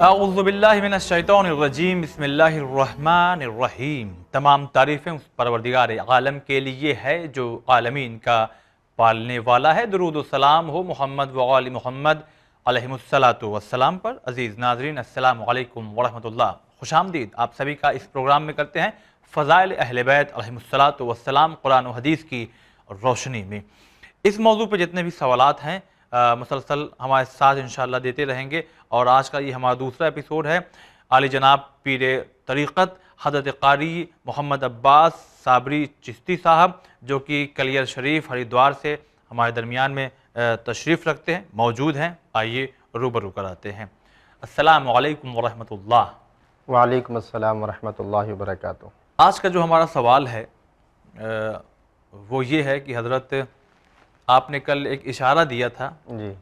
अऊज़ुबिल्लाहि मिनश्शैतानिर्रजीम बिस्मिल्लाहिर्रहमानिर्रहीम। तमाम तारीफ़ें उस परवरदिगार आलम के लिए है जो आलमीन का पालने वाला है। दुरूद व सलाम हो मोहम्मद व आले मोहम्मद अलैहिमुस्सलातु वस्सलाम पर। अज़ीज़ नाज़रीन, अस्सलामु अलैकुम व रहमतुल्लाह। खुशामदीद आप सभी का इस प्रोग्राम में करते हैं फ़ज़ाइल अहले बैत अलैहिमुस्सलातु वस्सलाम कुरान व हदीस की रोशनी में। इस मौजू पर जितने भी सवालात हैं मुसलसल हमारे साथ इंशाअल्लाह देते रहेंगे। और आज का ये हमारा दूसरा एपिसोड है। आली जनाब पीर तरीक़त हज़रत क़ारी मोहम्मद अब्बास साबरी चिश्ती साहब, जो कि कलियर शरीफ हरिद्वार से हमारे दरमियान में तशरीफ़ रखते हैं, मौजूद हैं। आइए रूबरू कराते हैं। अस्सलामु अलैकुम व रहमतुल्लाह। वालेकुम अस्सलाम व रहमतुल्लाहि व बरकातुहू। आज का जो हमारा सवाल है वो ये है कि हज़रत आपने कल एक इशारा दिया था जी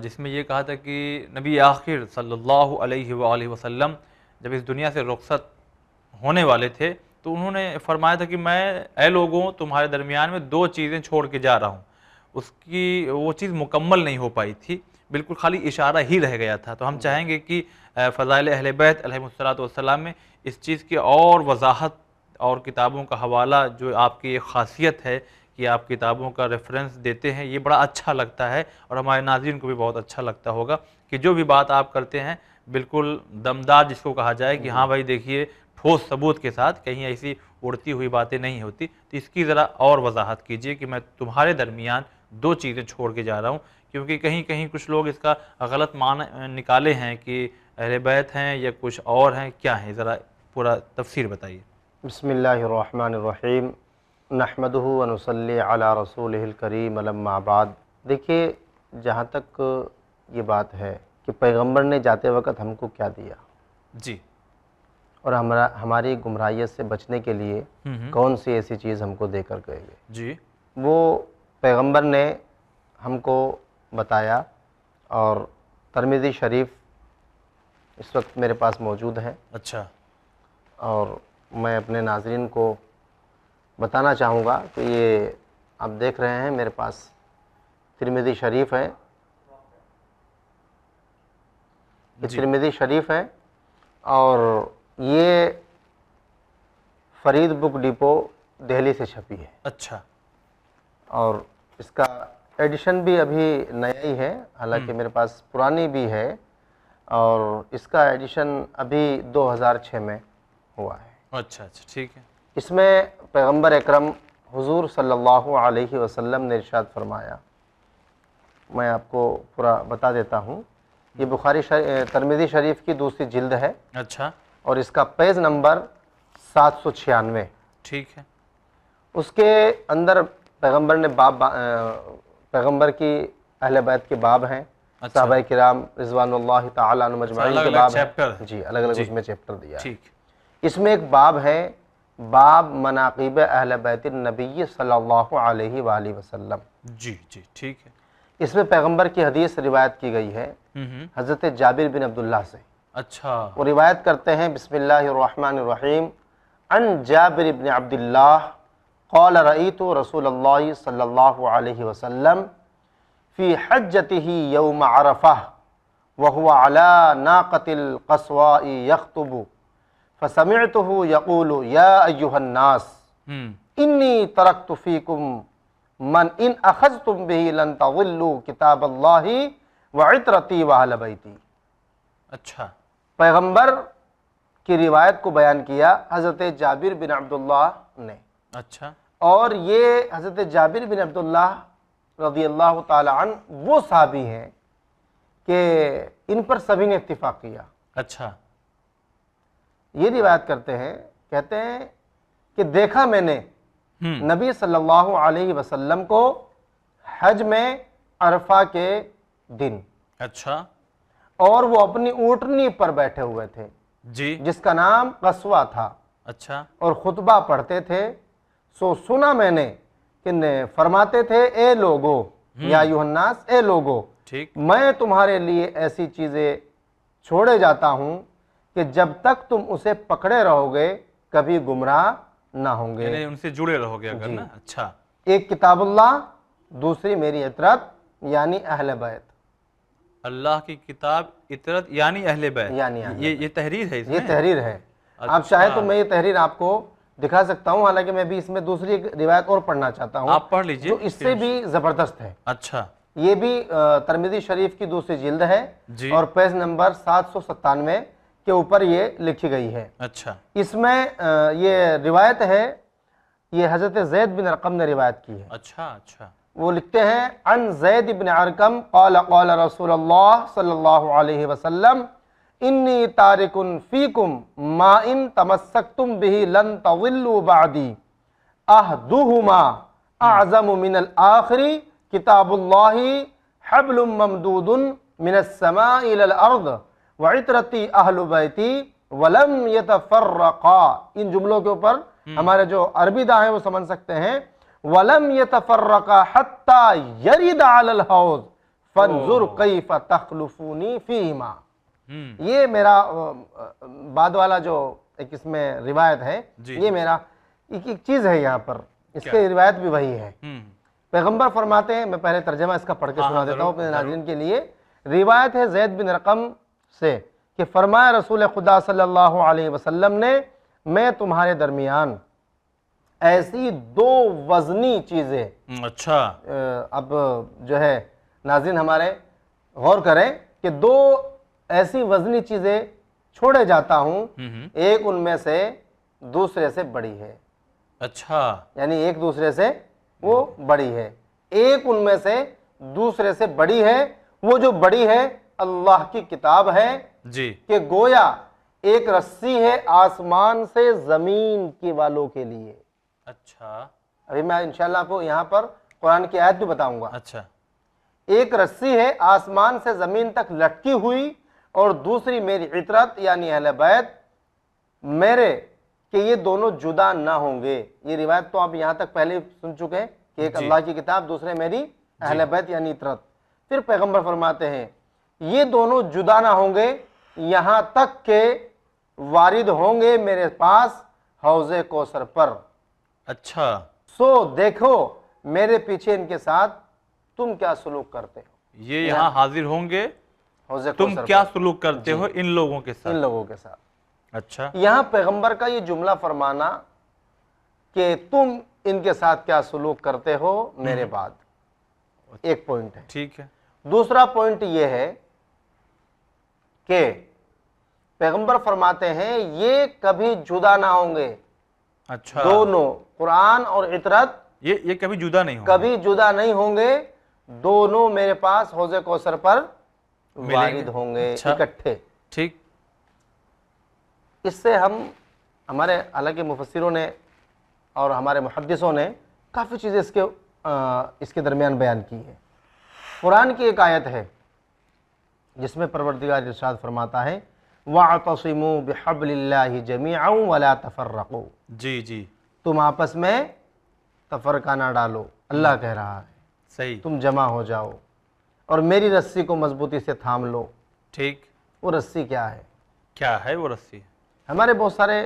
जिसमें ये कहा था कि नबी आखिर सल्लल्लाहु अलैहि वसल्लम जब इस दुनिया से रुखसत होने वाले थे तो उन्होंने फरमाया था कि मैं ऐ लोगों तुम्हारे दरमियान में दो चीज़ें छोड़ के जा रहा हूँ। उसकी वो चीज़ मुकम्मल नहीं हो पाई थी, बिल्कुल खाली इशारा ही रह गया था। तो हम चाहेंगे कि फ़ज़ाइल अहले बैत अलैहिमुस्सलातु वस्सलाम में इस चीज़ की और वजाहत और किताबों का हवाला, जो आपकी एक ख़ासियत है कि आप किताबों का रेफरेंस देते हैं, ये बड़ा अच्छा लगता है और हमारे नाज़रीन को भी बहुत अच्छा लगता होगा कि जो भी बात आप करते हैं बिल्कुल दमदार, जिसको कहा जाए कि हाँ भाई देखिए ठोस सबूत के साथ, कहीं ऐसी उड़ती हुई बातें नहीं होती। तो इसकी ज़रा और वजाहत कीजिए कि मैं तुम्हारे दरमियान दो चीज़ें छोड़ के जा रहा हूँ, क्योंकि कहीं कहीं कुछ लोग इसका गलत माना निकाले हैं कि अहले बैत हैं या कुछ और हैं। क्या है, ज़रा पूरा तफसीर बताइए। बिस्मिल्लाहिर्रहमानिर्रहीम नहमदुहु व नुसल्ली अला रसूलिहिल करीम अम्मा बाद। देखिए, जहाँ तक ये बात है कि पैगंबर ने जाते वक्त हमको क्या दिया जी, और हमारी गुमराहियत से बचने के लिए कौन सी ऐसी चीज़ हमको देकर गए जी, वो पैगंबर ने हमको बताया। और तिरमिज़ी शरीफ इस वक्त मेरे पास मौजूद है। अच्छा, और मैं अपने नाज़रीन को बताना चाहूँगा कि ये आप देख रहे हैं मेरे पास तिरमिज़ी शरीफ है। ये तिरमिज़ी शरीफ है और ये फरीद बुक डिपो दिल्ली से छपी है। अच्छा, और इसका एडिशन भी अभी नया ही है, हालांकि मेरे पास पुरानी भी है। और इसका एडिशन अभी 2006 में हुआ है। अच्छा, अच्छा, ठीक है। इसमें पैगंबर अकरम हुजूर सल्लल्लाहु अलैहि वसल्लम ने इरशाद फरमाया। मैं आपको पूरा बता देता हूँ। ये बुखारी तिरमिज़ी शरीफ की दूसरी जिल्द है। अच्छा, और इसका पेज नंबर 796। ठीक है। उसके अंदर पैगंबर ने पैगंबर की अहले बैत के बाब हैं। अच्छा। सहाबाए किराम रिज़वानुल्लाहि ताला अन्हुम अजमाइन के बाब चैप्टर हैं। जी, अलग अलग उसमें चैप्टर दिया है। ठीक। इसमें एक बाब है, बाब मनाक़िब अहले बैत नबी सल्लल्लाहु अलैहि वसल्लम। जी जी, ठीक है। इसमें पैगंबर की हदीस रिवायत की गई है हज़रत जाबिर बिन अब्दुल्लाह से। अच्छा, वो रिवायत करते हैं, बिस्मिल्लाहिर्रहमानिर्रहीम, अन जाबिर इब्न अब्दुल्लाह क़ाल रअयतु रसूलल्लाह सल्लल्लाहु अलैहि वसल्लम फ़ी हज्जतिही यौम अरफ़ह व हुवा अला नाक़तिल क़स्वाई यख़्तुबु फ़समिअतुहु यक़ूलु या अय्युहन्नास इन्नी तरक्तु फ़ीकुम मन इन अख़ज़्तुम बिही लन तज़िल्लू किताबल्लाहि व इत्रती व अहल बैती। अच्छा, पैगंबर की रिवायत को बयान किया हज़रत जाबिर बिन अब्दुल्लाह ने। अच्छा, और ये हज़रत जाबिर बिन अब्दुल्लाह रज़ियल्लाहु ताला अन्हु वो साहबी हैं कि इन पर सभी ने इत्तिफ़ाक़ किया। अच्छा, ये रिवायत करते हैं, कहते हैं कि देखा मैंने नबी सल्लल्लाहु अलैहि वसल्लम को हज में अरफा के दिन। अच्छा, और वो अपनी ऊँटनी पर बैठे हुए थे जी, जिसका नाम कस्वा था। अच्छा, और खुतबा पढ़ते थे। सो सुना मैंने कि फरमाते थे, ए लोगो या यूहन्नास, ए लोगो, ठीक, मैं तुम्हारे लिए ऐसी चीज़ें छोड़े जाता हूँ कि जब तक तुम उसे पकड़े रहोगे कभी गुमराह ना होंगे। यानी उनसे जुड़े रहोगे अगर जी। ना। अच्छा, एक किताबुल्लाह, दूसरी मेरी इतरत यानी अहले बैत। अल्लाह की किताब, इतरत यानी अहले बैत, यानी अहले ये तहरीर है ये इसमें। तहरीर है। आप अच्छा। चाहे तो मैं ये तहरीर आपको दिखा सकता हूँ, हालांकि मैं भी इसमें दूसरी एक रिवायत और पढ़ना चाहता हूँ आप पढ़ लीजिए जो इससे भी ज़बरदस्त है। अच्छा ये भी तिरमिज़ी शरीफ की दूसरी जिल्द है जी। और पेज नंबर 797 के ऊपर ये लिखी गई है। अच्छा इसमें ये रिवायत है, ये हज़रत ज़ैद बिन अरक़म ने रिवायत की है। अच्छा अच्छा वो लिखते हैं अन ज़ैद बिन अरक़म क़ाल क़ाल रसूलुल्लाह सल्लल्लाहु अलैहि वसल्लम इन्नी तारिकुन फ़ीकुम मा इन तमस्सक्तुम बिही लन तज़िल्लू बअदी अहदुहुमा अअज़मु मिनल आखिरी किताबुल्लाहि हब्लुम ममदूदुन मिनस समाई इलल अर्द व इतरती अहलु बैती वलम यतफर्रक़ा। इन जुमलों के ऊपर हमारे जो अरबी दाएं हैं वो समझ सकते हैं। वलम यतफर्रक़ा हत्ता यरिद अलल हौज़ फंजुर कैफ़ तख़लुफ़ूनी फ़ीहिमा। ये मेरा बाद वाला जो एक इसमें रिवायत है, ये मेरा एक चीज़ है यहाँ पर, इसकी रिवायत भी वही है। पैगंबर फरमाते हैं, मैं पहले तर्जमा इसका पढ़ के सुना देता हूँ अपने नाज़रीन के लिए। रिवायत है ज़ैद बिन रक़म से कि फरमाया रसूल खुदा सल्लल्लाहु अलैहि वसल्लम ने, मैं तुम्हारे दरमियान ऐसी दो वज़नी चीज़ें, अच्छा अब जो है नाज़रीन हमारे गौर करें कि दो ऐसी वज़नी चीज़ें छोड़े जाता हूँ, एक उनमें से दूसरे से बड़ी है। अच्छा, यानी एक दूसरे से वो बड़ी है, एक उनमें से दूसरे से बड़ी है। वो जो बड़ी है अल्लाह की किताब है जी, कि गोया एक रस्सी है आसमान से जमीन के वालों के लिए। अच्छा अभी मैं इंशाल्लाह आपको यहाँ पर कुरान की आयत भी बताऊंगा। अच्छा, एक रस्सी है आसमान से जमीन तक लटकी हुई और दूसरी मेरी इतरत यानी अहले बैत मेरे, कि ये दोनों जुदा ना होंगे। ये रिवायत तो आप यहाँ तक पहले सुन चुके हैं कि एक अल्लाह की किताब, दूसरे मेरी अहले बैत यानी इतरत। फिर पैगंबर फरमाते हैं ये दोनों जुदा ना होंगे यहाँ तक के वारिद होंगे मेरे पास हौज़े कौसर पर। अच्छा, सो देखो मेरे पीछे इनके साथ तुम क्या सलूक करते हो। ये यहाँ हाजिर होंगे, हौज़े तुम कौसर क्या पर, सलूक करते हो इन लोगों के इन साथ। लोगों के साथ। अच्छा, यहाँ पैगंबर का ये जुमला फरमाना कि तुम इनके साथ क्या सलूक करते हो मेरे बाद, एक पॉइंट है। ठीक है। दूसरा पॉइंट ये है कि पैगंबर फरमाते हैं ये कभी जुदा ना होंगे। अच्छा, दोनों कुरान और इतरत ये कभी जुदा नहीं होगा। कभी जुदा नहीं होंगे, दोनों मेरे पास हौज़े कौसर पर वारिद होंगे। अच्छा, इकट्ठे। ठीक। इससे हम हमारे हालांकि मुफस्सिरों ने और हमारे मुहद्दिसों ने काफ़ी चीज़ें इसके दरमियान बयान की है। कुरान की एक आयत है जिसमें परवरदिगार इरशाद फरमाता है वअतसिमू बिहब्लिल्लाहि जमीअन वला तफर्रकू। जी जी, तुम आपस में तफरका ना डालो, अल्लाह कह रहा है सही, तुम जमा हो जाओ और मेरी रस्सी को मजबूती से थाम लो। ठीक। वो रस्सी क्या है? क्या है वो रस्सी? हमारे बहुत सारे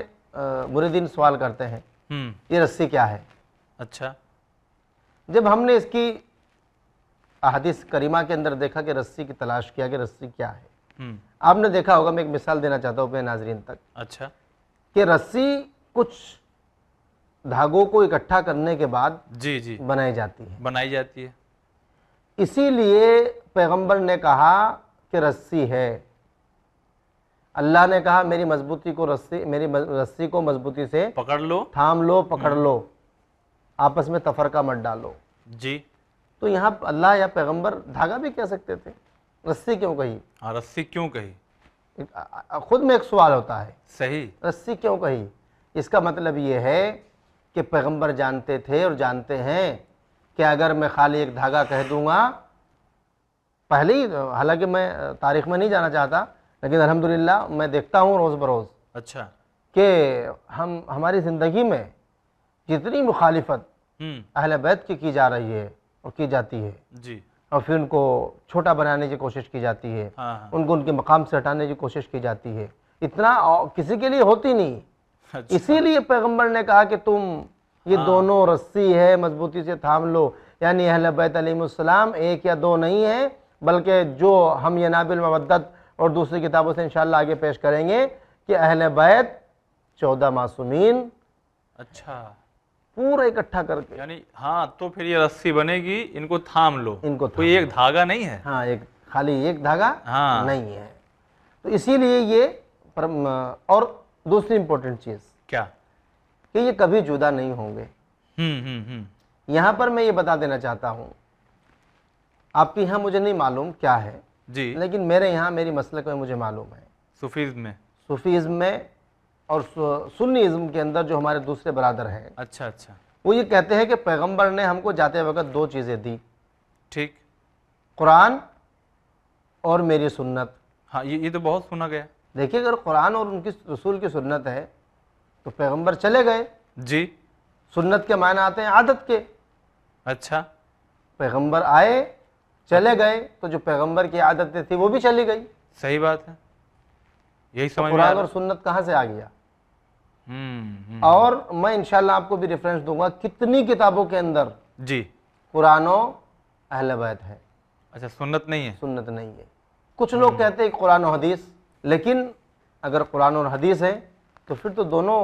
मुरीदीन सवाल करते हैं ये रस्सी क्या है। अच्छा, जब हमने इसकी अहदीस करीमा के अंदर देखा कि रस्सी की तलाश किया कि रस्सी क्या है, आपने देखा होगा, मैं एक मिसाल देना चाहता हूँ अपने नाजरीन तक। अच्छा, कि रस्सी कुछ धागों को इकट्ठा करने के बाद जी जी, बनाई जाती है। बनाई जाती है। इसीलिए पैगंबर ने कहा कि रस्सी है। अल्लाह ने कहा मेरी रस्सी को मजबूती से पकड़ लो, थाम लो, पकड़ लो, आपस में तफरका मत डालो। जी। तो यहाँ अल्लाह या पैगंबर धागा भी कह सकते थे, रस्सी क्यों कही? हाँ, रस्सी क्यों कही? खुद में एक सवाल होता है, सही, रस्सी क्यों कही? इसका मतलब ये है कि पैगंबर जानते थे और जानते हैं कि अगर मैं खाली एक धागा कह दूंगा, पहले ही, हालांकि मैं तारीख में नहीं जाना चाहता, लेकिन अल्हम्दुलिल्लाह मैं देखता हूँ रोज़ बरोज़ अच्छा, कि हमारी ज़िंदगी में जितनी मुखालिफत अहले बैत की जा रही है और की जाती है जी, और फिर उनको छोटा बनाने की कोशिश की जाती है, हाँ, उनको उनके मकाम से हटाने की कोशिश की जाती है, इतना किसी के लिए होती नहीं। अच्छा, इसीलिए पैगंबर ने कहा कि तुम ये दोनों रस्सी है, मजबूती से थाम लो। यानी अहले बैत अलैहिमुस्सलाम एक या दो नहीं है, बल्कि जो हम ये नाबिल मवद्दत और दूसरी किताबों से इंशाअल्लाह आगे पेश करेंगे कि अहले बैत 14 मासूमीन अच्छा, पूरा इकट्ठा करके, यानी हाँ, तो फिर ये रस्सी बनेगी, इनको थाम लो, इनको कोई एक धागा नहीं है। हाँ, एक खाली एक धागा हाँ। नहीं है। तो इसीलिए ये और दूसरी इंपॉर्टेंट चीज़ क्या? कि ये कभी जुदा नहीं होंगे। यहाँ पर मैं ये बता देना चाहता हूँ, आपके यहाँ मुझे नहीं मालूम क्या है जी, लेकिन मेरे यहाँ मेरी मसलक में मुझे मालूम है। सूफीज़ में। सूफीज़्म में और सुन्नीज़्म के अंदर जो हमारे दूसरे बरादर हैं, अच्छा अच्छा, वो ये कहते हैं कि पैगंबर ने हमको जाते वक्त दो चीज़ें दी, ठीक। कुरान और मेरी सुन्नत। हाँ, ये तो बहुत सुना गया। देखिए, अगर कुरान और उनकी रसूल की सुन्नत है तो पैगंबर चले गए। जी, सुन्नत के मायने आते हैं आदत के। अच्छा, पैगंबर आए, चले गए, तो जो पैगंबर की आदतें थी वो भी चली गई। सही बात है, यही तो समझ में आ कुरान रहा और सुन्नत कहाँ से आ गया? है। और मैं इंशाल्लाह आपको भी रेफरेंस दूंगा कितनी किताबों के अंदर जी, कुरान और अहले बैत है, अच्छा, सुन्नत नहीं है। सुन्नत नहीं है। कुछ लोग कहते हैं कुरान और हदीस, लेकिन अगर कुरान और हदीस है तो फिर तो दोनों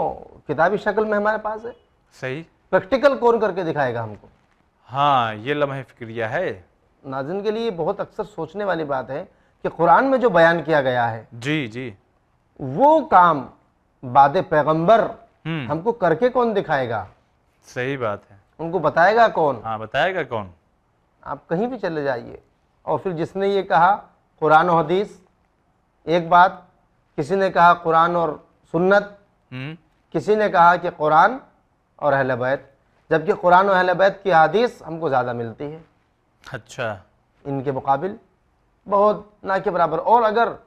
किताबी शक्ल में हमारे पास है। सही। प्रैक्टिकल कौन करके दिखाएगा हमको? हाँ, ये लम्हे फिक्रिया है। नाज़रीन के लिए बहुत अक्सर सोचने वाली बात है कि कुरान में जो बयान किया गया है जी जी, वो काम बाद पैगंबर हम्म, हमको करके कौन दिखाएगा? सही बात है। उनको बताएगा कौन? हाँ, बताएगा कौन? आप कहीं भी चले जाइए। और फिर जिसने ये कहा कुरान और हदीस एक बात, किसी ने कहा कुरान और सुन्नत, किसी ने कहा कि कुरान और अहले बैत, जबकि कुरान और अहले बैत की हदीस हमको ज़्यादा मिलती है अच्छा, इनके मुकाबिल, बहुत ना के बराबर। और अगर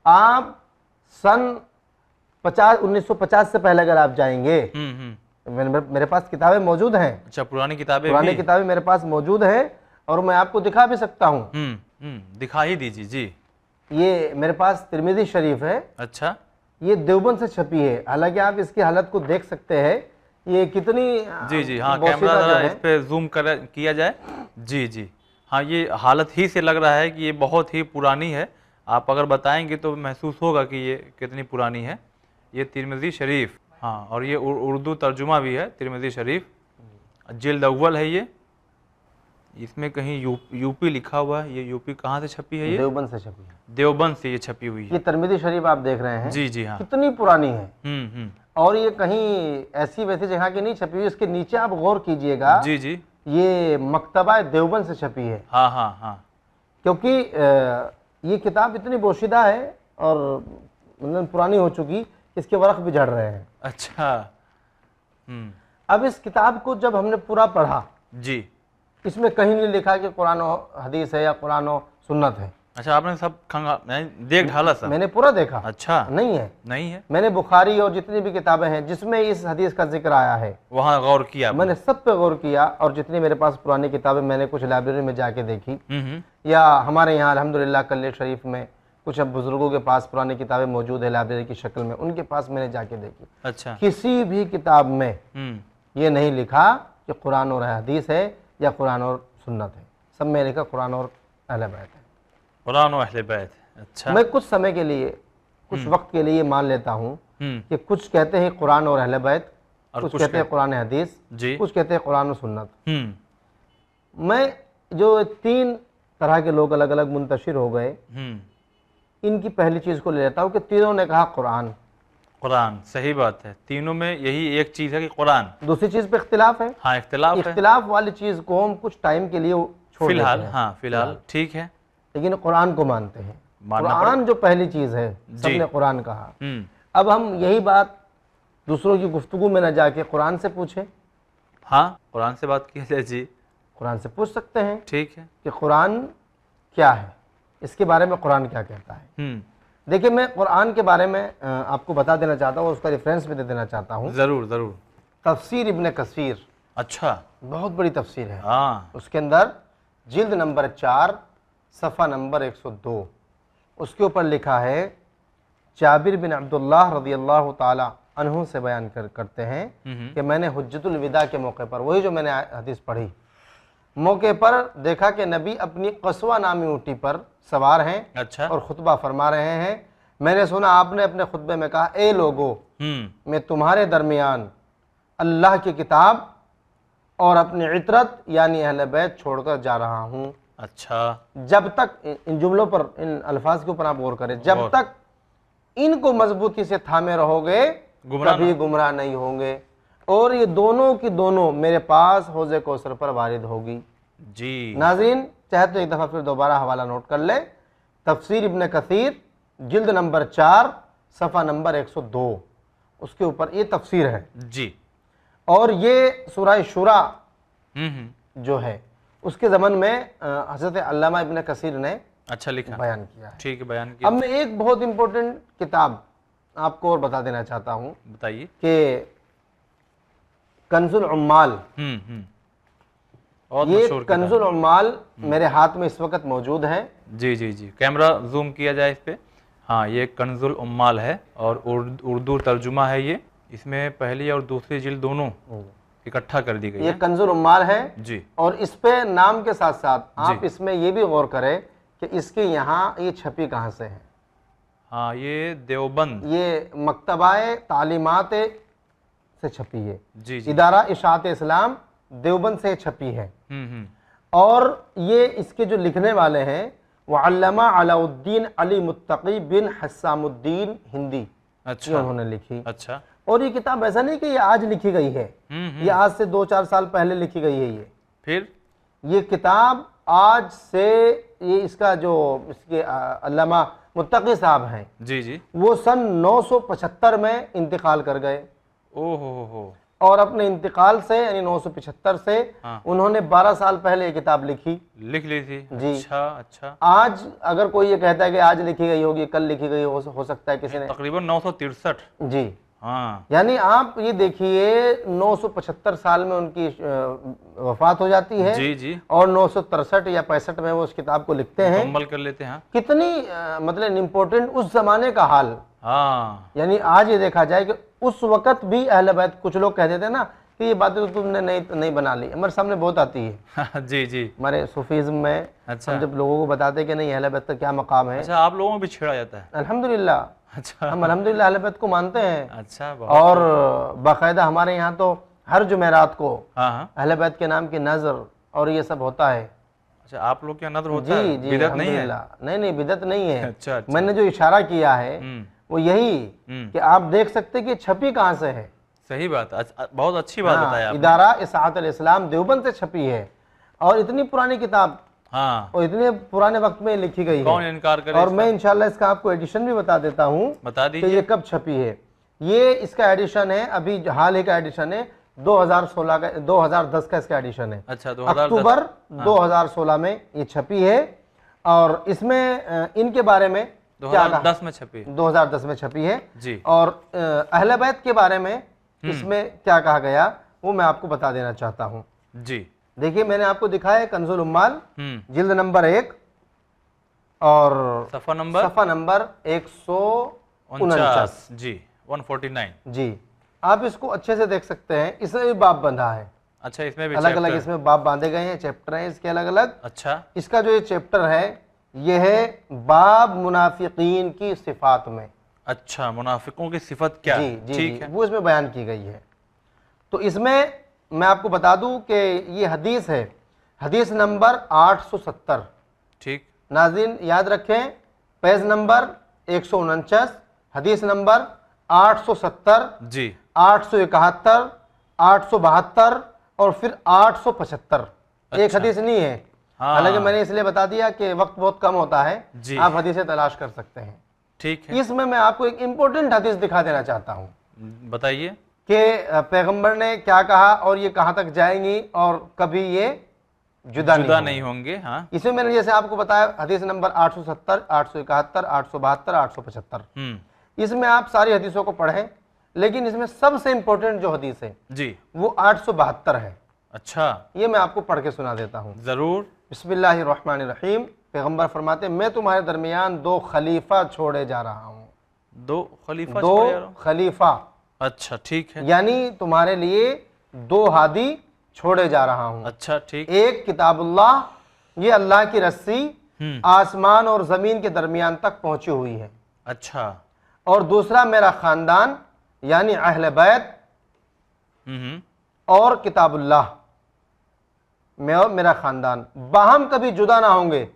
आप सन 1950 से पहले अगर आप जाएंगे, मेरे पास किताबें मौजूद हैं। अच्छा, पुरानी किताबें पुरानी भी? किताबें मेरे पास मौजूद हैं और मैं आपको दिखा भी सकता हूँ। दिखा ही दीजिए जी। ये मेरे पास तिरमिज़ी शरीफ है। अच्छा, ये देवबंद से छपी है, हालांकि आप इसकी हालत को देख सकते हैं, ये कितनी जी जी, हाँ, बोसीदा कैमरा जो जरा है। इस पे जूम किया जाए। जी जी, हाँ, ये हालत ही से लग रहा है कि ये बहुत ही पुरानी है। आप अगर बताएंगे तो महसूस होगा कि ये कितनी पुरानी है। ये तिरमिज़ी शरीफ, हाँ, और ये उर्दू तर्जुमा भी है तिरमिज़ी शरीफ, जिल्द अव्वल है ये। इसमें कहीं यूपी लिखा हुआ है। ये यूपी कहाँ से छपी है? ये देवबंद से छपी है। देवबंद से ये छपी हुई है। ये तिरमिज़ी शरीफ आप देख रहे हैं, जी जी, हाँ, कितनी पुरानी है। हम्म, और ये कहीं ऐसी वैसी जगह की नहीं छपी हुई। इसके नीचे आप गौर कीजिएगा, जी जी, ये मकतबा देवबंद से छपी है। हाँ हाँ हाँ, क्योंकि ये किताब इतनी पोशीदा है और मतलब पुरानी हो चुकी, इसके वर्क भी झड़ रहे हैं। अच्छा, अब इस किताब को जब हमने पूरा पढ़ा, जी, इसमें कहीं नहीं लिखा कि कुरान और हदीस है या कुरान और सुन्नत है। अच्छा, आपने सब देख ढाला सब? मैंने पूरा देखा। अच्छा, नहीं है, नहीं है? मैंने बुखारी और जितनी भी किताबें हैं जिसमें इस हदीस का जिक्र आया है वहाँ गौर किया आपने? मैंने सब पे गौर किया। और जितनी मेरे पास पुरानी किताबें मैंने कुछ लाइब्रेरी में जाके देखी, या हमारे यहाँ अल्हम्दुलिल्लाह कल्ले शरीफ में कुछ अब बुजुर्गों के पास पुरानी किताबें मौजूद है लाइब्रेरी की शक्ल में, उनके पास मैंने जाके देखी। अच्छा, किसी भी किताब में ये नहीं लिखा कि कुरान और हदीस है या कुरान और सुन्नत है। सब में लिखा कुरान और अहले बैत है। कुरान और अहले बैत। अच्छा, मैं कुछ समय के लिए, कुछ वक्त के लिए मान लेता हूँ कि कुछ कहते हैं कुरान और अहले बैत, कुछ कहते हैं कुरान हदीस, कुछ कहते हैं कुरान और सुन्नत। मैं जो तीन तरह के लोग अलग अलग मुंतशिर हो गए, इनकी पहली चीज़ को ले लेता हूँ कि तीनों ने कहा कुरान। कुरान, सही बात है, तीनों में यही एक चीज़ है कि कुरान। दूसरी चीज़ पे इख्तिलाफ है। हाँ, इख्तिलाफ है। इख्तिलाफ वाली चीज़ को हम कुछ टाइम के लिए छोड़ फिलहाल, देते हैं। हाँ, फिलहाल ठीक है, लेकिन कुरान को मानते हैं। मानना कुरान जो पहली चीज़ है, सबने कुरान कहा। अब हम यही बात दूसरों की गुफ्तगू में न जाके कुरान से पूछें। हाँ, कुरान से बात की जाए जी, कुरान से पूछ सकते हैं, ठीक है, कि कुरान क्या है, इसके बारे में कुरान क्या कहता है। देखिए, मैं कुरान के बारे में आपको बता देना चाहता हूँ, उसका रेफरेंस भी दे देना चाहता हूँ। ज़रूर ज़रूर। तफसीर इब्न कसीर, अच्छा, बहुत बड़ी तफसीर है। हाँ, उसके अंदर जिल्द नंबर 4 सफ़ा नंबर 102, उसके ऊपर लिखा है, जाबिर बिन अब्दुल्लाह रज़ियल्लाहु ताला अन्हु से बयान करते हैं कि मैंने हुज्जतुल विदा के मौके पर, वही जो मैंने हदीस पढ़ी, मौके पर देखा कि नबी अपनी कस्वा नामी ऊँटी पर सवार हैं अच्छा। और खुतबा फरमा रहे हैं। मैंने सुना आपने अपने खुतबे में कहा, ए लोगो, मैं तुम्हारे दरमियान अल्लाह की किताब और अपनी इतरत यानी अहले बैत छोड़कर जा रहा हूँ। अच्छा। जब तक, इन जुमलों पर, इन अल्फाज के ऊपर आप गौर करें, जब तक इनको मजबूती से थामे रहोगे कभी गुमराह नहीं होंगे, और ये दोनों की दोनों मेरे पास हौज़े कौसर पर वारिद होगी। जी नाज़रीन, चाहे तो एक दफ़ा फिर दोबारा हवाला नोट कर ले, तफसीर इब्न कसीर जिल्द नंबर 4 सफ़ा नंबर 102, उसके ऊपर ये तफसीर है जी। और ये सूरह शुरा जो है उसके ज़मन में हज़रत अल्लामा इब्न कसीर ने अच्छा लिखा, बयान किया है। ठीक है, बयान किया। अब मैं एक बहुत इंपॉर्टेंट किताब आपको और बता देना चाहता हूँ, बताइए। कि कंजुल उम्माल, और ये मशहूर किताब। कंजुल उम्माल मेरे हाथ में इस वक्त मौजूद है। जी जी जी, कैमरा जूम किया जाए इस पे। हाँ, ये कंजुल उम्माल है और उर्दू तर्जुमा है ये। इसमें पहली और दूसरी जिल्द दोनों इकट्ठा कर दी गई ये है। कंजुल उम्माल है जी। और इस पे नाम के साथ साथ आप इसमें ये भी गौर करें कि इसके यहाँ ये छपी कहाँ से है। हाँ, ये देवबंद, ये मकतबाए तालीमात से छपी है। जी जी। इदारा इशाअत इस्लाम देवबंद से छपी है। और ये इसके जो लिखने वाले हैं वो अल्लामा अलाउद्दीन अली मुत्तकी बिन हस्सामुद्दीन हिंदी, अच्छा, ये उन्होंने लिखी। अच्छा। और ये किताब ऐसा नहीं कि ये आज लिखी गई है, ये आज से 2-4 साल पहले लिखी गई है। फिर ये किताब आज से, ये इसका जो इसके अल्लामा मुत्तकी साहब हैं, जी जी, वो सन 975 में इंतकाल कर गए। ओहो, और अपने इंतकाल से यानी 975 से उन्होंने 12 साल पहले ये किताब लिख ली थी। जी। अच्छा अच्छा। आज अगर कोई ये कहता है कि आज लिखी गई होगी, कल लिखी गई हो सकता है किसी ने, तकरीबन 963। जी हाँ, यानी आप ये देखिए 975 साल में उनकी वफात हो जाती है। जी जी। और 963 या 65 में वो उस किताब को लिखते हैं, मुकम्मल कर लेते हैं। कितनी मतलब इम्पोर्टेंट उस जमाने का हाल। हाँ, यानी आज ये देखा जाए कि उस वक्त भी अहले बैत, कुछ लोग कह देते हैं ना कि ये बातें तो तुमने नहीं बना ली, हमारे सामने बहुत आती है। जी जी। हमारे सूफीज़्म में अच्छा, हम जब लोगों को बताते कि नहीं अहले बैत का क्या मकाम है। अच्छा, आप लोगों में भी छेड़ा जाता है? अल्हम्दुलिल्लाह, अच्छा, हम अल्हम्दुलिल्लाह अहले बैत को मानते हैं। अच्छा, और बाकायदा हमारे यहाँ तो हर जुमेरात को हाँ, अहले बैत के नाम की नज़र और ये सब होता है। अच्छा, आप लोग क्या नज़र होता है? जी, बिदअत नहीं है? नहीं, बिदअत नहीं है। अच्छा, मैंने जो इशारा किया है वो यही कि आप देख सकते हैं कि छपी कहाँ से है। सही बात, बहुत अच्छी बात बताया आपने। इदारा इसाअत इस्लाम देवबंद से छपी है और इतनी पुरानी किताब, हाँ, और इतने पुराने वक्त में लिखी गई है। कौन इनकार करे? और मैं इंशाल्लाह इसका आपको एडिशन भी बता देता हूँ, बता कि दीजिए। ये कब छपी है। ये इसका एडिशन है, अभी हाल ही का एडिशन है, 2016 का, 2010 का इसका एडिशन है। अच्छा, 2010, अक्टूबर 2016 में ये छपी है। और इसमें इनके बारे में 2010 में छपी, 2010 में छपी है जी। और अहले बैत के बारे में इसमें क्या कहा गया वो मैं आपको बता देना चाहता हूँ। जी, देखिए, मैंने आपको दिखाया कंजुल उम्माल जिल्द नंबर 1 और सफ़ा नंबर 149 जी, 149 जी। आप इसको अच्छे से देख सकते हैं, इसमें भी बाब बंधा है। अच्छा, इसमें भी अलग अलग इसमें बाब बांधे गए हैं, चैप्टर हैं इसके अलग अलग। अच्छा, इसका जो ये चैप्टर है ये है बाब मुनाफिकीन की सिफात में। अच्छा, मुनाफिकों की सिफत क्या जी है? जी ठीक जी, है, वो इसमें बयान की गई है। तो इसमें मैं आपको बता दूं कि ये हदीस है, हदीस नंबर 870। ठीक, नाज़रीन याद रखें, पेज नंबर 149, हदीस नंबर 870 जी, 871, 872 और फिर 875। एक अच्छा। हदीस नहीं है। हाँ, हालांकि मैंने इसलिए बता दिया कि वक्त बहुत कम होता है, जी। आप हदीसें तलाश कर सकते हैं। ठीक है, इसमें मैं आपको एक इंपॉर्टेंट हदीस दिखा देना चाहता हूँ बताइए। कि पैगंबर ने क्या कहा और ये कहाँ तक जाएंगी और कभी ये जुदा नहीं होंगे। हाँ, इसमें मैंने जैसे आपको बताया हदीस नंबर 870, 871, 872, 875। इसमें आप सारी हदीसों को पढ़ें, लेकिन इसमें सबसे इंपॉर्टेंट जो हदीस है जी, वो 872 है। अच्छा, ये मैं आपको पढ़ के सुना देता हूँ। जरूर। बिस्मिल्लाहिर्रहमानिर्रहीम। पैगंबर फरमाते, मैं तुम्हारे दरमियान 2 खलीफा छोड़े जा रहा हूँ। 2 खलीफा 2 खलीफा, अच्छा, ठीक है, यानी तुम्हारे लिए 2 हादी छोड़े जा रहा हूँ। अच्छा, ठीक। एक किताबुल्लाह, ये अल्लाह की रस्सी आसमान और ज़मीन के दरमियान तक पहुंची हुई है। अच्छा। और दूसरा मेरा ख़ानदान यानी अहले बैत और किताबुल्लाह, मैं और मेरा ख़ानदान बाहम कभी जुदा ना होंगे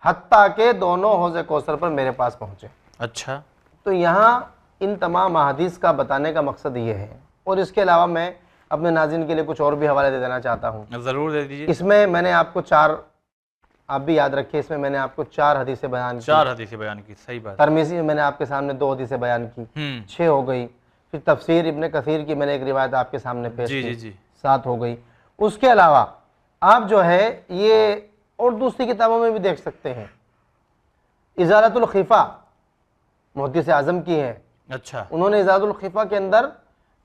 हत्ता के दोनों हौज़े कौसर पर मेरे पास पहुँचे। अच्छा। तो यहाँ इन तमाम अहादीस का बताने का मकसद ये है। और इसके अलावा मैं अपने नाज़रीन के लिए कुछ और भी हवाले दे देना चाहता हूँ। ज़रूर दे दीजिए। इसमें मैंने आपको चार, आप भी याद रखिए, इसमें मैंने आपको 4 हदीसें बयान की। 4 हदीसें बयान की, सही बात। तरमीज़ी में मैंने आपके सामने 2 हदीसें बयान की, 6 हो गई। फिर तफसीर इब्न कसीर की मैंने एक रिवायत आपके सामने पेश जी की, जी जी 7 हो गई। उसके अलावा आप जो है ये और दूसरी किताबों में भी देख सकते हैं। इज़ालतुल खिफ़ा मुहद्दिस आज़म की है। अच्छा। उन्होंने इज़ालतुल खिफ़ा के अंदर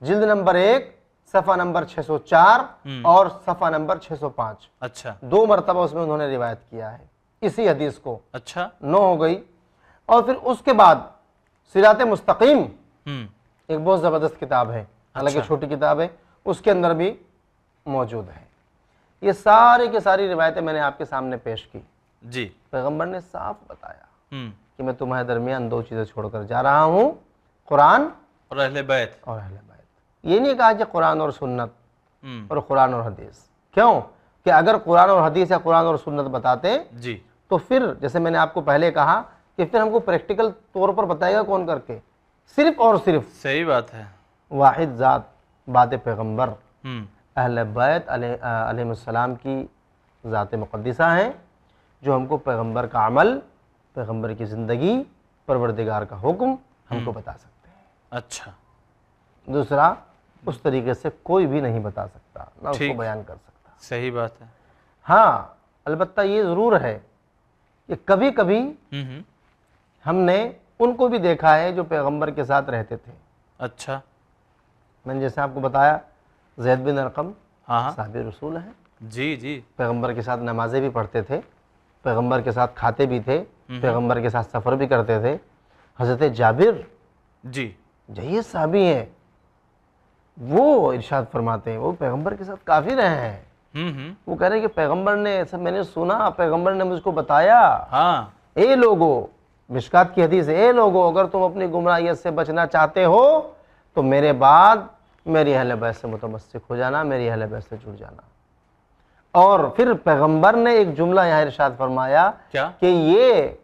जिल्द नंबर 1 सफ़ा नंबर 604 और सफ़ा नंबर 605, अच्छा, 2 मरतबा उसमें उन्होंने रिवायत किया है इसी हदीस को। अच्छा। 9 हो गई। और फिर उसके बाद सिरात मुस्तकीम एक बहुत ज़बरदस्त किताब है, हालांकि छोटी किताब है, उसके अंदर भी मौजूद है। ये सारी की सारी रिवायतें मैंने आपके सामने पेश की। जी। पैगंबर ने साफ बताया कि मैं तुम्हारे दरमियान 2 चीज़ें छोड़कर जा रहा हूँ, कुरान और अहले बैत। और अहले बैत। ये नहीं कहा कि कुरान और सुन्नत और कुरान और हदीस। क्यों कि अगर कुरान और हदीस या कुरान और सुन्नत बताते जी तो फिर जैसे मैंने आपको पहले कहा कि फिर हमको प्रैक्टिकल तौर पर बताएगा कौन करके, सिर्फ और सिर्फ सही बात है। वाहिद ज़ात बाद पैगंबर अहले बैत अलैहिस्सलाम की ज़ात मुक़द्दिसा हैं, जो हमको पैगंबर का अमल, पैगंबर की ज़िंदगी, परवरदिगार का हुक्म हमको बता सकते हैं। अच्छा। दूसरा उस तरीके से कोई भी नहीं बता सकता, ना उसको ठीक। बयान कर सकता। सही बात है। हाँ, अलबत्ता ये ज़रूर है कि कभी कभी हमने उनको भी देखा है जो पैगंबर के साथ रहते थे। अच्छा। मैंने जैसे आपको बताया ज़ैद बिन अरक़म हाँ। साहिब रसूल हैं, जी जी। पैगंबर के साथ नमाज़ें भी पढ़ते थे, पैगंबर के साथ खाते भी थे, पैगंबर के साथ सफ़र भी करते थे। हज़रत जाबिर जी ये साहबी हैं, वो इरशाद फरमाते हैं वो पैगंबर के साथ काफ़ी रहे हैं। वो कह रहे हैं कि पैगंबर ने ऐसा मैंने सुना, पैगंबर ने मुझको बताया। हाँ। ए लोगो, मिशकात की हदीस है, ए लोगो अगर तुम अपनी गुमराहियत से बचना चाहते हो तो मेरे बाद मेरी अहले बैत से मुतमस्सिक हो जाना, मेरी अहले बैत से जुड़ जाना। और फिर पैगंबर ने एक जुमला यहाँ इरशाद फरमाया क्या कि ये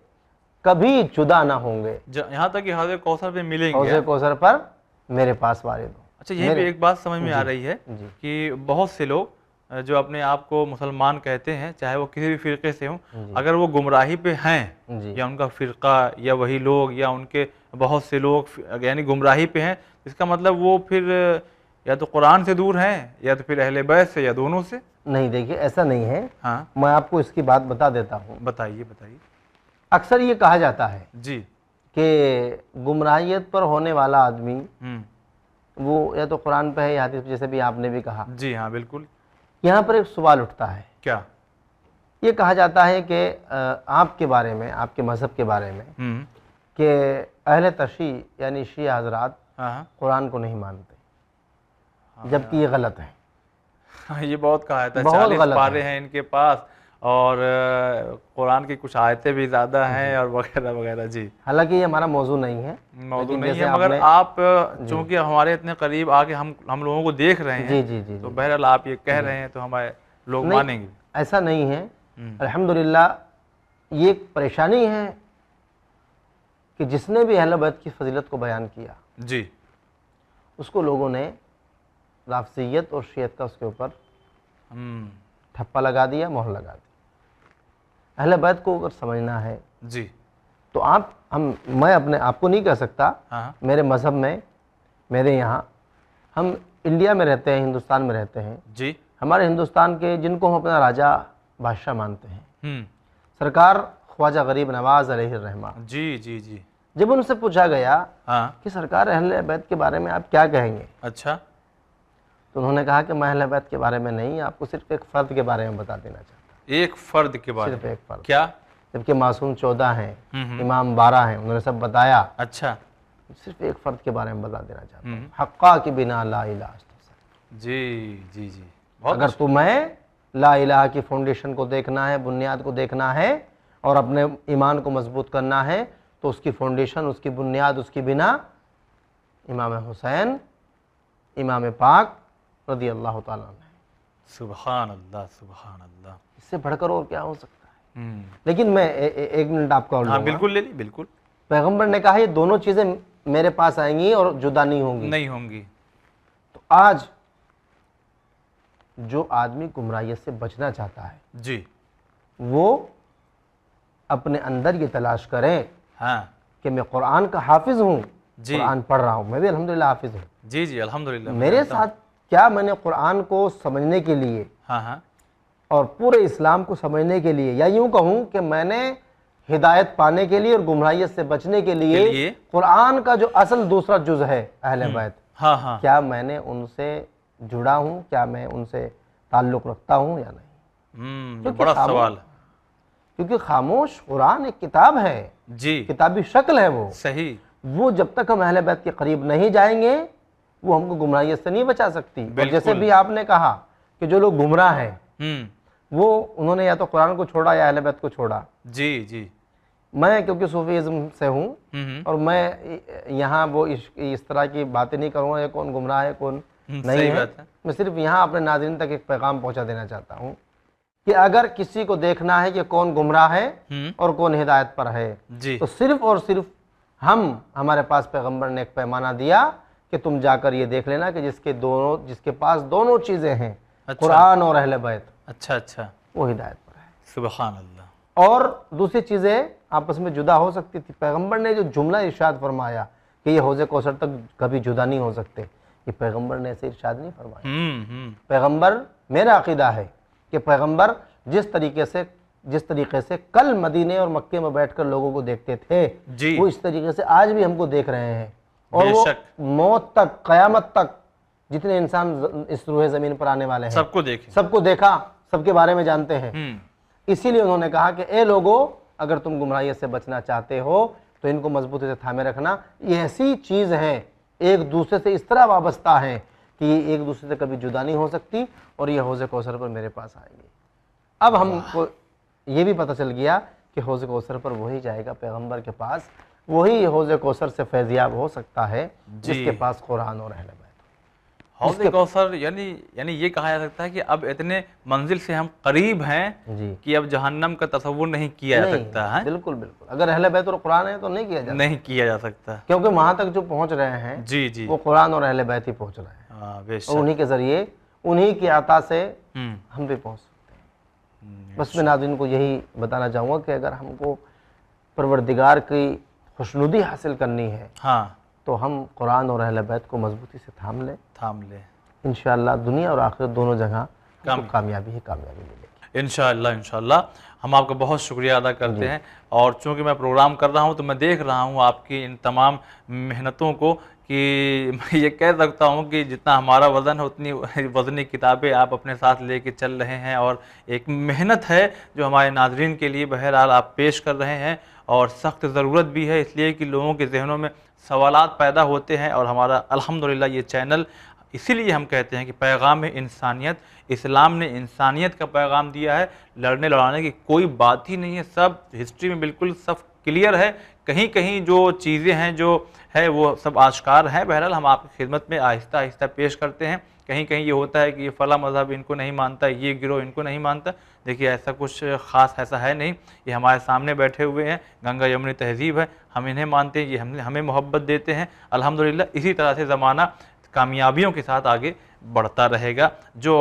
कभी जुदा ना होंगे, यहाँ तक कि हौज़े कौसर पे मिलेंगे। हौज़े कौसर पर मेरे पास वारिद हो। अच्छा, यहीं पे एक बात समझ में आ रही है जी। कि बहुत से लोग जो अपने आप को मुसलमान कहते हैं, चाहे वो किसी भी फ़िरक़े से हों, अगर वो गुमराही पे हैं जी। या उनका फ़िरक़ा या वही लोग या उनके बहुत से लोग यानी गुमराही पे हैं, इसका मतलब वो फिर या तो कुरान से दूर हैं या तो फिर अहले बैत से या दोनों से। नहीं, देखिए ऐसा नहीं है। हाँ, मैं आपको इसकी बात बता देता हूँ। बताइए बताइए। अक्सर ये कहा जाता है जी कि गुमराहियत पर होने वाला आदमी वो या तो कुरान पे है या हदीस पे, जैसे भी आपने भी कहा। जी हाँ, बिल्कुल। यहाँ पर एक सवाल उठता है, क्या? ये कहा जाता है कि आपके बारे में, आपके मज़हब के बारे में कि अहले तशी यानी शिया हज़रात कुरान को नहीं मानते, जबकि ये गलत है। हाँ, ये बहुत कहा जाता है, बहुत 40 गलत पारे है। हैं इनके पास और कुरान की कुछ आयतें भी ज़्यादा हैं और वगैरह वगैरह। जी, हालांकि ये हमारा मौजू नहीं है, मौजूद लेकिन नहीं जैसे है, मगर आपने- आप चूंकि हमारे इतने करीब आके हम लोगों को देख रहे जी हैं, जी जी तो जी। बहरहाल आप ये कह रहे हैं तो हमारे लोग नहीं, मानेंगे। ऐसा नहीं है। अल्हम्दुलिल्लाह ये एक परेशानी है कि जिसने भी अहले बैत की फजीलत को बयान किया जी, उसको लोगों ने राफज़ियत और शियत का उसके ऊपर ठप्पा लगा दिया, मोहर लगा दी। अहले बैत को अगर समझना है जी, तो मैं अपने आपको नहीं कह सकता। हाँ, मेरे मज़हब में, मेरे यहाँ, हम इंडिया में रहते हैं, हिंदुस्तान में रहते हैं। जी, हमारे हिंदुस्तान के जिनको हम अपना राजा बादशाह मानते हैं, सरकार ख्वाजा गरीब नवाज़ अलैहिर्रहमा, जी जी जी, जब उनसे पूछा गया हाँ, कि सरकार अहले बैत के बारे में आप क्या कहेंगे, अच्छा, तो उन्होंने कहा कि मैं अहले बैत के बारे में नहीं, आपको सिर्फ एक फ़र्द के बारे में बता देना चाहता हूँ। एक फ़र्द के बारे सिर्फ में? एक फ़र्द। क्या? जबकि मासूम 14 हैं, इमाम 12 हैं, उन्होंने सब बताया। अच्छा, सिर्फ एक फ़र्द के बारे में बता देना चाहता हूँ, हक्का की बिना ला इलाहा इल्लल्लाह। जी जी जी, अगर तुम्हें ला इलाहा की फाउंडेशन को देखना है, बुनियाद को देखना है और अपने ईमान को मजबूत करना है, तो उसकी फाउंडेशन, उसकी बुनियाद, उसकी बिना इमाम हुसैन, इमाम पाक रज़ी अल्लाह ताला अन्हु है। सुभान अल्लाह, सुभान अल्लाह। इससे बढ़कर और क्या हो सकता है। लेकिन मैं एक मिनट आपका और हाँ लूँगा। बिल्कुल ले ली, बिल्कुल। पैगंबर ने कहा ये दोनों चीज़ें मेरे पास आएंगी और जुदा नहीं होंगी। नहीं होंगी। तो आज जो आदमी गुमराहियत से बचना चाहता है जी, वो अपने अंदर ये तलाश करें हाँ कि मैं कुरान का हाफिज हूँ, जी। कुरान पढ़ रहा हूँ, मैं भी अल्हम्दुलिल्लाह हाफिज हूँ। जी जी, अल्हम्दुलिल्लाह। मेरे साथ क्या मैंने कुरान को समझने के लिए हाँ हाँ, और पूरे इस्लाम को समझने के लिए, या यूं कहूं कि मैंने हिदायत पाने के लिए और गुमराहियत से बचने के लिए कुरान का जो असल दूसरा जुज है अहले बैत, हाँ हाँ, क्या मैंने उनसे जुड़ा हूं, क्या मैं उनसे ताल्लुक़ रखता हूं या नहीं। ये बड़ा सवाल। क्योंकि खामोश कुरान एक किताब है जी, किताबी शक्ल है वो जब तक हम अहले बैत के करीब नहीं जाएंगे वो हमको गुमराहियत से नहीं बचा सकती। और जैसे भी आपने कहा कि जो लोग गुमराह हैं वो उन्होंने या तो कुरान को छोड़ा या अहले बैत को छोड़ा। जी जी, मैं क्योंकि सूफीज़्म से हूँ और मैं यहाँ वो इस तरह की बातें नहीं करूँगा कौन गुमराह है कौन नहीं है। मैं सिर्फ यहाँ अपने नाज़रीन तक एक पैगाम पहुँचा देना चाहता हूँ कि अगर किसी को देखना है कि कौन गुमराह है और कौन हिदायत पर है, तो सिर्फ और सिर्फ हमारे पास पैगंबर ने एक पैमाना दिया कि तुम जाकर ये देख लेना कि जिसके पास दोनों चीज़ें हैं, कुरान और अहले बैत, अच्छा, वो हिदायत पर है। सुभान अल्लाह। और दूसरी चीज़ें आपस में जुदा हो सकती थी। पैगंबर ने जो जुमला इरशाद फरमाया कि ये हौज़े कौसर तक कभी जुदा नहीं हो सकते, ये पैगंबर ने ऐसे इरशाद नहीं फरमाया। पैगंबर, मेरा अकीदा है कि पैगंबर जिस तरीके से कल मदीने और मक्के में बैठकर लोगों को देखते थे, वो इस तरीके से आज भी हमको देख रहे हैं। और वो मौत तक, क़यामत तक जितने इंसान इस रूहे ज़मीन पर आने वाले हैं, सबको देखा, सबके बारे में जानते हैं। इसीलिए उन्होंने कहा कि ए लोगों, अगर तुम गुमराहियत से बचना चाहते हो तो इनको मजबूती से थामे रखना। ये ऐसी चीज़ है, एक दूसरे से इस तरह वाबस्ता है कि ये एक दूसरे से कभी जुदा नहीं हो सकती और ये हौज़े कौसर पर मेरे पास आएंगे। अब हमको ये भी पता चल गया कि हौज़े कौसर पर वही जाएगा पैगंबर के पास, वही हौज़े कौसर से फैज़याब हो सकता है जिसके पास कुरान और अहले बैत। हौज़े कौसर यानी ये कहा जा सकता है कि अब इतने मंजिल से हम करीब हैं कि अब जहन्नम का तसव्वुर नहीं किया जा सकता है। बिल्कुल बिल्कुल, अगर अहले बैत और कुरान है तो नहीं किया जा सकता, क्योंकि वहाँ तक जो पहुँच रहे हैं जी वो कुरान और अहले बैत ही पहुँच रहे हैं और उन्हीं के ज़रिए, उन्हीं की अता से हम भी पहुँच सकते हैं। बस मैं नाज़रीन को यही बताना चाहूँगा कि अगर हमको परवरदिगार की खुशनुदी हासिल करनी है तो हम कुरान और अहले बैत को मजबूती से थाम लें। इंशाअल्लाह दुनिया और आखिरत दोनों जगह कामयाबी मिलेगी। इंशाअल्लाह हम आपका बहुत शुक्रिया अदा करते हैं। और चूँकि मैं प्रोग्राम कर रहा हूँ तो मैं देख रहा हूँ आपकी इन तमाम मेहनतों को कि मैं ये कह सकता हूँ कि जितना हमारा वज़न है उतनी वज़नी किताबें आप अपने साथ लेके चल रहे हैं और एक मेहनत है जो हमारे नाज़रीन के लिए बहरहाल आप पेश कर रहे हैं और सख्त ज़रूरत भी है, इसलिए कि लोगों के जहनों में सवालात पैदा होते हैं। और हमारा अल्हम्दुलिल्लाह ये चैनल, इसीलिए हम कहते हैं कि पैगाम इंसानियत, इस्लाम ने इंसानियत का पैगाम दिया है, लड़ने लड़ाने की कोई बात ही नहीं है, सब हिस्ट्री में बिल्कुल सब क्लियर है। कहीं कहीं जो चीज़ें हैं जो है वो सब आश्कार हैं। बहरहाल हम आपकी खिदमत में आहिस्ता आहिस्ता पेश करते हैं। कहीं कहीं ये होता है कि ये फ़ला मज़हब इनको नहीं मानता, ये गिरोह इनको नहीं मानता। देखिए ऐसा कुछ ख़ास ऐसा है नहीं, ये हमारे सामने बैठे हुए हैं, गंगा यमुनी तहज़ीब है, हम इन्हें मानते हैं, ये हमें मोहब्बत देते हैं। अल्हम्दुलिल्लाह इसी तरह से ज़माना कामयाबियों के साथ आगे बढ़ता रहेगा। जो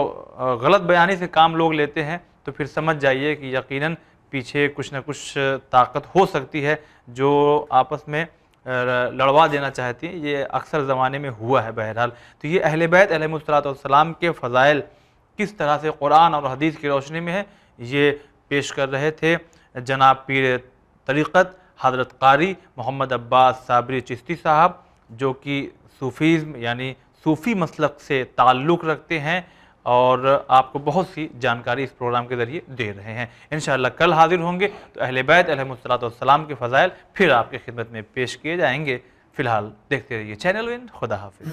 गलत बयानी से काम लोग लेते हैं तो फिर समझ जाइए कि यकीनन पीछे कुछ न कुछ ताकत हो सकती है जो आपस में लड़वा देना चाहती है। ये अक्सर ज़माने में हुआ है। बहरहाल तो ये अहले बैत अलैहिमुस्सलाम के फ़ज़ाइल किस तरह से कुरान और हदीस की रोशनी में है, ये पेश कर रहे थे जनाब पीर तरीक़त हज़रत क़ारी मोहम्मद अब्बास साबरी चिश्ती साहब, जो कि सूफ़ीज़्म यानी सूफ़ी मसलक से ताल्लुक़ रखते हैं और आपको बहुत सी जानकारी इस प्रोग्राम के ज़रिए दे रहे हैं। इंशाअल्लाह कल हाज़िर होंगे तो अहले बैत अलैहिमुस्सलाम के फ़ज़ाइल फिर आपकी खिदमत में पेश किए जाएंगे। फ़िलहाल देखते रहिए चैनल विन। खुदा हाफ़िज़।